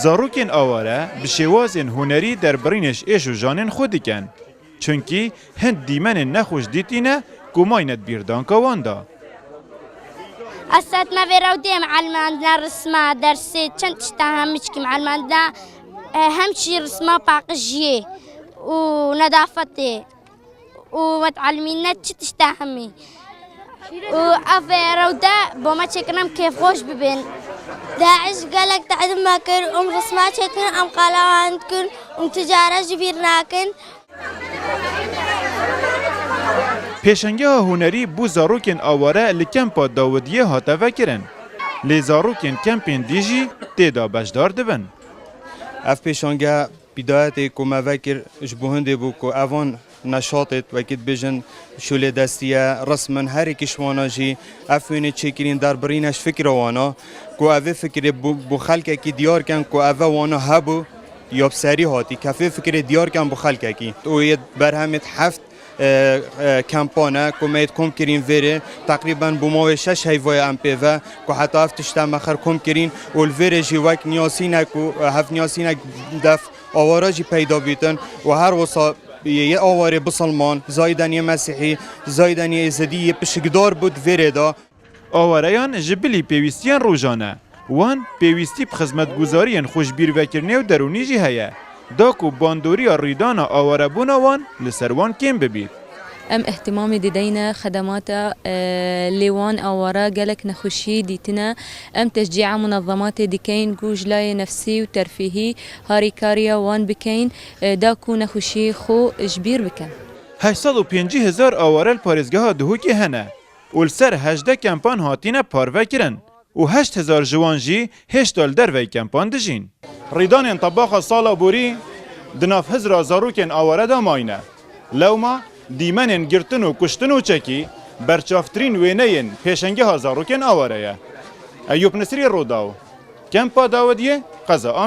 زاروکین آواره به شوازین هنری در برینش ایش و جانین خودی کن. چونکی هند دیمن نخوش دیتینه گماینت بیردان کواندا. أسد ما في رودي معلمنا رسمة درسي كنت اشتهمش كي معلمنا همشي رسمة باقجية ونظافتي ومتعلمينا تشتهمي وأفي رودا بوما شكرم كيف خوش ببين داعش قالك تعد ما كن رسمة شكرا قالوا عندكن تجارة جبيرناكن. پیشنگه هنری بو زاروکین آواره لکمپا داودیه هاتوه کرن. لی زاروکین کمپین دیجی تیدا بشدار دبن. اف پیشنگه بدایت کمه وکر جبهنده بو که اوان نشاطت وکید بجن شوله دستیه رسمن هر کشوانا جی افینه چکرین در برینش فکر وانا که اوه فکر بو خلقه کی دیار کن که اوه وانا هبو یا بسری هاتی کفه فکر دیار کن بو خلقه کی و ید برهمت هفت کمپانه کمیت کم کرین وره تقریبا بوماوی 6 هیوای ام پی و که حتی هفتشتم مخر کم کرین و الوره جی وک نیاسینک و هفت نیاسینک دف آوارا جی پیدا بیتن و هر وصا یه آواره بسلمان زایدنی مسیحی زایدنی ازدی پشکدار بود وره دا آواریان جبلی پیوستیان روزانه وان پیوستی بخدمت گزارین خوشبیر وکرنه و درونی جی هیا داکو باندوری ریدانا آواره بونا وان لسروان کم ببید. ام اهتمام دیدینا خدمات لیوان آواره جلک نخوشی دیتنا ام تشجيع منظمات دیکین گوجلای نفسی و ترفیهی هاریکاریا وان بکین داکو نخوشی خو اجبیر بکن. 850,000 آواره پارزگاه دهوکی هنه. اولسر 18 کمپان هاتینه پارو کرن. و 8,000 جوان جی 8 در وی کمپان دجین. ریدان طباخ سالا بوری دناف هزار زاروکن آواره دا ماینه. لوما دیمن گرتن و کشتن و چکی برچافترین وینین پیشنگه ها زاروکن آواره ایوب نصری روداو کمپا داودیه قضا آمی